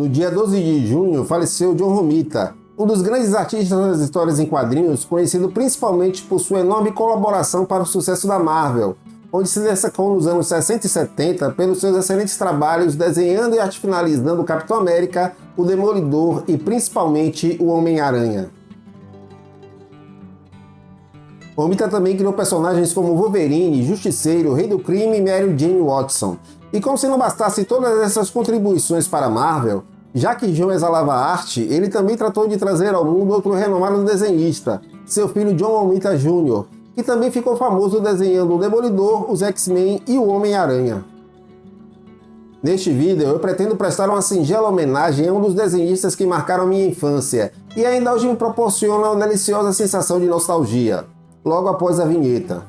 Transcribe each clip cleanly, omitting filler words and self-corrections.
No dia 12 de junho, faleceu John Romita, um dos grandes artistas das histórias em quadrinhos, conhecido principalmente por sua enorme colaboração para o sucesso da Marvel, onde se destacou nos anos 60 e 70 pelos seus excelentes trabalhos desenhando e arte finalizando o Capitão América, o Demolidor e principalmente o Homem-Aranha. Romita também criou personagens como Wolverine, Justiceiro, Rei do Crime e Mary Jane Watson. E como se não bastasse todas essas contribuições para a Marvel, já que John exalava arte, ele também tratou de trazer ao mundo outro renomado desenhista, seu filho John Romita Jr., que também ficou famoso desenhando o Demolidor, os X-Men e o Homem-Aranha. Neste vídeo eu pretendo prestar uma singela homenagem a um dos desenhistas que marcaram minha infância e ainda hoje me proporciona uma deliciosa sensação de nostalgia, logo após a vinheta.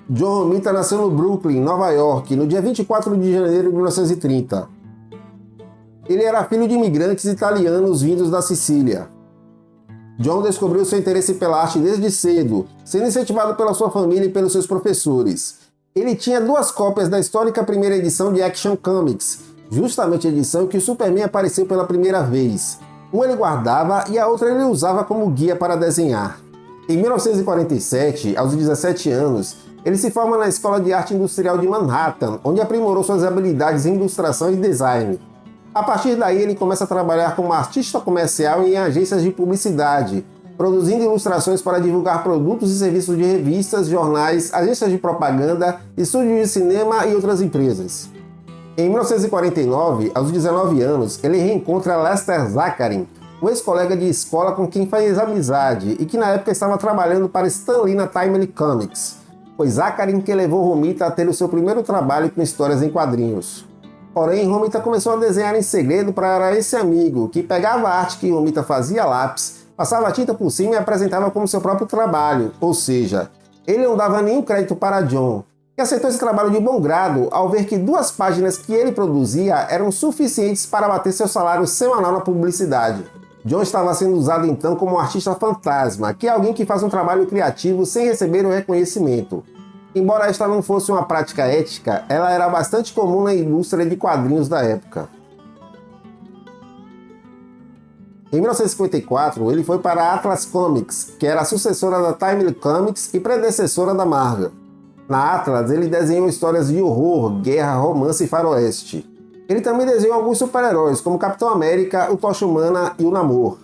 John Romita nasceu no Brooklyn, Nova York, no dia 24 de janeiro de 1930. Ele era filho de imigrantes italianos vindos da Sicília. John descobriu seu interesse pela arte desde cedo, sendo incentivado pela sua família e pelos seus professores. Ele tinha 2 cópias da histórica primeira edição de Action Comics, justamente a edição em que o Superman apareceu pela primeira vez. Uma ele guardava e a outra ele usava como guia para desenhar. Em 1947, aos 17 anos, ele se forma na Escola de Arte Industrial de Manhattan, onde aprimorou suas habilidades em ilustração e design. A partir daí, ele começa a trabalhar como artista comercial em agências de publicidade, produzindo ilustrações para divulgar produtos e serviços de revistas, jornais, agências de propaganda, estúdios de cinema e outras empresas. Em 1949, aos 19 anos, ele reencontra Lester Zakarin, um ex-colega de escola com quem fez amizade e que na época estava trabalhando para Stan Lee na Timely Comics. Foi Zakarin que levou Romita a ter o seu primeiro trabalho com histórias em quadrinhos. Porém, Romita começou a desenhar em segredo para esse amigo, que pegava a arte que Romita fazia a lápis, passava a tinta por cima e apresentava como seu próprio trabalho, ou seja, ele não dava nenhum crédito para John, que aceitou esse trabalho de bom grado ao ver que 2 páginas que ele produzia eram suficientes para bater seu salário semanal na publicidade. John estava sendo usado então como um artista fantasma, que é alguém que faz um trabalho criativo sem receber o reconhecimento. Embora esta não fosse uma prática ética, ela era bastante comum na indústria de quadrinhos da época. Em 1954, ele foi para a Atlas Comics, que era a sucessora da Timely Comics e predecessora da Marvel. Na Atlas, ele desenhou histórias de horror, guerra, romance e faroeste. Ele também desenhou alguns super-heróis, como Capitão América, o Tocha Humana e o Namor.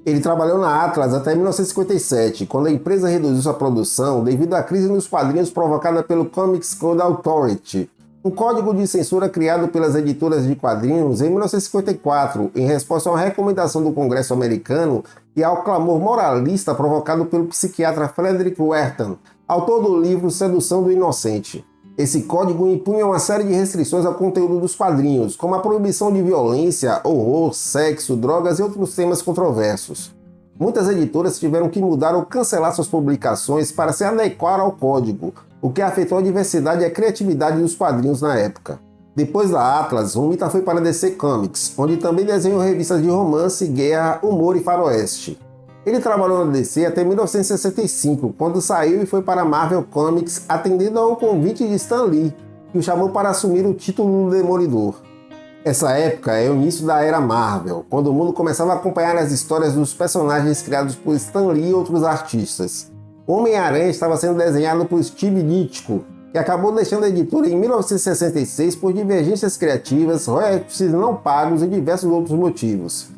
Ele trabalhou na Atlas até 1957, quando a empresa reduziu sua produção devido à crise nos quadrinhos provocada pelo Comics Code Authority, um código de censura criado pelas editoras de quadrinhos em 1954, em resposta a uma recomendação do Congresso americano e ao clamor moralista provocado pelo psiquiatra Frederick Wertham, autor do livro Sedução do Inocente. Esse código impunha uma série de restrições ao conteúdo dos quadrinhos, como a proibição de violência, horror, sexo, drogas e outros temas controversos. Muitas editoras tiveram que mudar ou cancelar suas publicações para se adequar ao código, o que afetou a diversidade e a criatividade dos quadrinhos na época. Depois da Atlas, Romita foi para a DC Comics, onde também desenhou revistas de romance, guerra, humor e faroeste. Ele trabalhou na DC até 1965, quando saiu e foi para a Marvel Comics, atendendo a um convite de Stan Lee, que o chamou para assumir o título do Demolidor. Essa época é o início da era Marvel, quando o mundo começava a acompanhar as histórias dos personagens criados por Stan Lee e outros artistas. O Homem-Aranha estava sendo desenhado por Steve Ditko, que acabou deixando a editora em 1966 por divergências criativas, royalties não pagos e diversos outros motivos.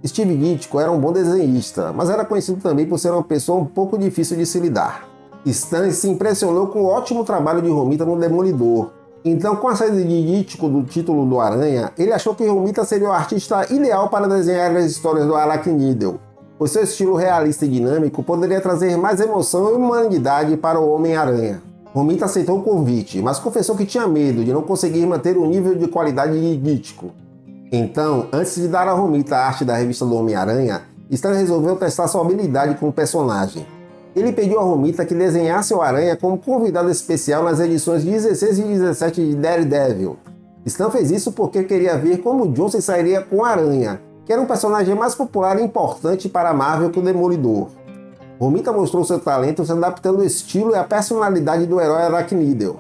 Steve Ditko era um bom desenhista, mas era conhecido também por ser uma pessoa um pouco difícil de se lidar. Stan se impressionou com o ótimo trabalho de Romita no Demolidor. Então, com a saída de Ditko do título do Aranha, ele achou que Romita seria o artista ideal para desenhar as histórias do Aracnídeo, pois seu estilo realista e dinâmico poderia trazer mais emoção e humanidade para o Homem-Aranha. Romita aceitou o convite, mas confessou que tinha medo de não conseguir manter o nível de qualidade de Ditko. Então, antes de dar a Romita a arte da revista do Homem-Aranha, Stan resolveu testar sua habilidade como personagem. Ele pediu a Romita que desenhasse o Aranha como convidado especial nas edições 16 e 17 de Daredevil. Stan fez isso porque queria ver como John se sairia com o Aranha, que era um personagem mais popular e importante para a Marvel que o Demolidor. Romita mostrou seu talento se adaptando ao estilo e à personalidade do herói Aracnídeo.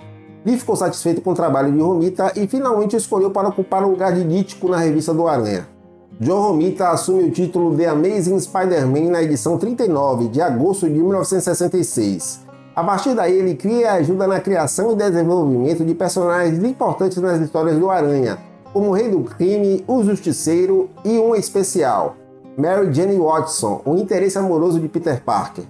Lee ficou satisfeito com o trabalho de Romita e finalmente o escolheu para ocupar o lugar de Dítico na revista do Aranha. John Romita assume o título The Amazing Spider-Man na edição 39, de agosto de 1966. A partir daí, ele cria e ajuda na criação e desenvolvimento de personagens importantes nas histórias do Aranha, como o Rei do Crime, o Justiceiro e um especial, Mary Jane Watson, o interesse amoroso de Peter Parker.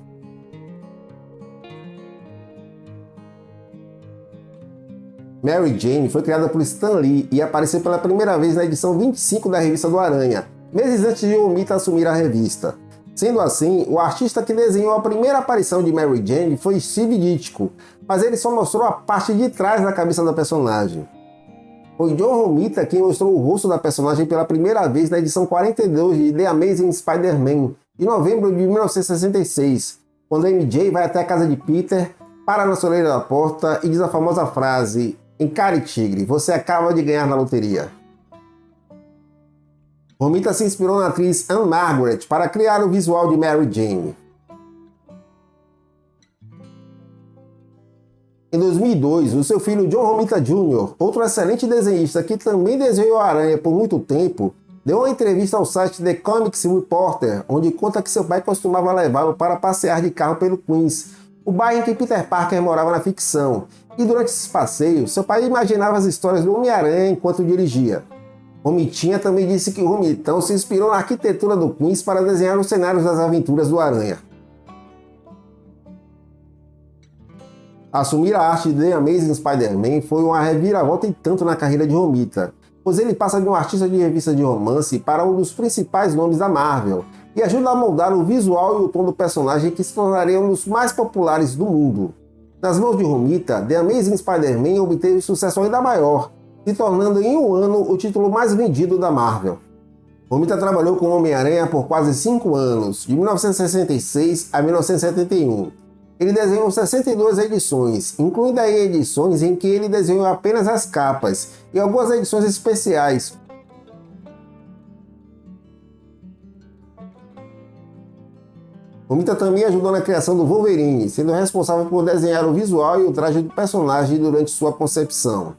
Mary Jane foi criada por Stan Lee e apareceu pela primeira vez na edição 25 da revista do Aranha, meses antes de Romita assumir a revista. Sendo assim, o artista que desenhou a primeira aparição de Mary Jane foi Steve Ditko, mas ele só mostrou a parte de trás da cabeça da personagem. Foi John Romita quem mostrou o rosto da personagem pela primeira vez na edição 42 de The Amazing Spider-Man, de novembro de 1966, quando a MJ vai até a casa de Peter, para na soleira da porta e diz a famosa frase: "Encare, tigre, você acaba de ganhar na loteria". Romita se inspirou na atriz Anne Margaret para criar o visual de Mary Jane. Em 2002, o seu filho John Romita Jr., outro excelente desenhista que também desenhou a Aranha por muito tempo, deu uma entrevista ao site The Comics Reporter, onde conta que seu pai costumava levá-lo para passear de carro pelo Queens, o bairro em que Peter Parker morava na ficção, e durante esses passeios, seu pai imaginava as histórias do Homem-Aranha enquanto dirigia. Romitinha também disse que o Romitão se inspirou na arquitetura do Queens para desenhar os cenários das aventuras do Aranha. Assumir a arte de The Amazing Spider-Man foi uma reviravolta e tanto na carreira de Romita, pois ele passa de um artista de revista de romance para um dos principais nomes da Marvel, e ajuda a moldar o visual e o tom do personagem que se tornaria um dos mais populares do mundo. Nas mãos de Romita, The Amazing Spider-Man obteve sucesso ainda maior, se tornando em um ano o título mais vendido da Marvel. Romita trabalhou com Homem-Aranha por quase 5 anos, de 1966 a 1971. Ele desenhou 62 edições, incluindo aí edições em que ele desenhou apenas as capas e algumas edições especiais. Romita também ajudou na criação do Wolverine, sendo responsável por desenhar o visual e o traje do personagem durante sua concepção.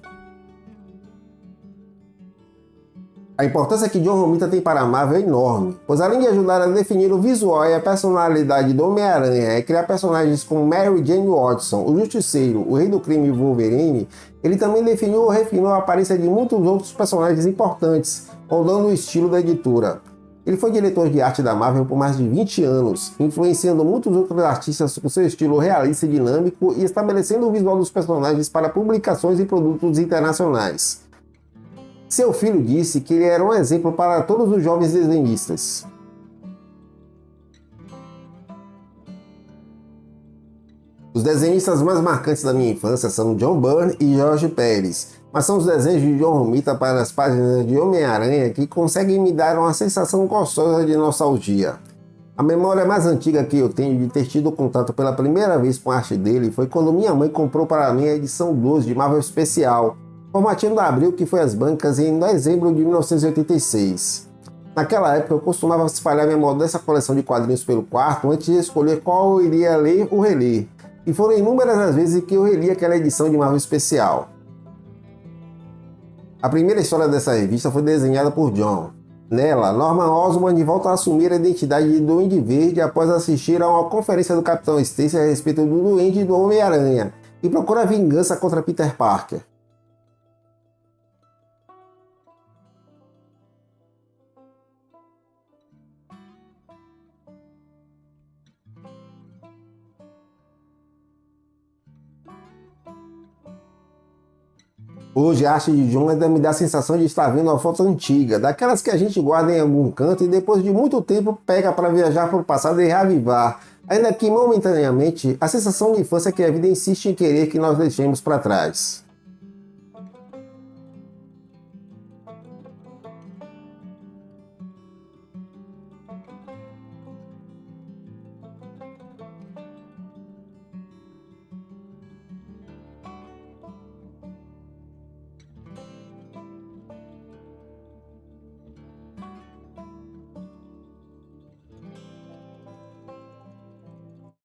A importância que John Romita tem para a Marvel é enorme, pois além de ajudar a definir o visual e a personalidade do Homem-Aranha e criar personagens como Mary Jane Watson, o Justiceiro, o Rei do Crime e o Wolverine, ele também definiu ou refinou a aparência de muitos outros personagens importantes, moldando o estilo da editora. Ele foi diretor de arte da Marvel por mais de 20 anos, influenciando muitos outros artistas com seu estilo realista e dinâmico e estabelecendo o visual dos personagens para publicações e produtos internacionais. Seu filho disse que ele era um exemplo para todos os jovens desenhistas. Os desenhistas mais marcantes da minha infância são John Byrne e Jorge Pérez, mas são os desenhos de John Romita para as páginas de Homem-Aranha que conseguem me dar uma sensação gostosa de nostalgia. A memória mais antiga que eu tenho de ter tido contato pela primeira vez com a arte dele foi quando minha mãe comprou para mim a edição 12 de Marvel Especial, formatinho da Abril, que foi às bancas em dezembro de 1986. Naquela época eu costumava espalhar minha modesta coleção de quadrinhos pelo quarto antes de escolher qual eu iria ler ou reler, e foram inúmeras as vezes que eu reli aquela edição de Marvel Especial. A primeira história dessa revista foi desenhada por John. Nela, Norman Osborn volta a assumir a identidade de Duende Verde após assistir a uma conferência do Capitão Stacy a respeito do Duende e do Homem-Aranha, e procura vingança contra Peter Parker. Hoje a arte de John ainda me dá a sensação de estar vendo uma foto antiga, daquelas que a gente guarda em algum canto e depois de muito tempo pega para viajar para o passado e reavivar, ainda que momentaneamente, a sensação de infância que a vida insiste em querer que nós deixemos para trás.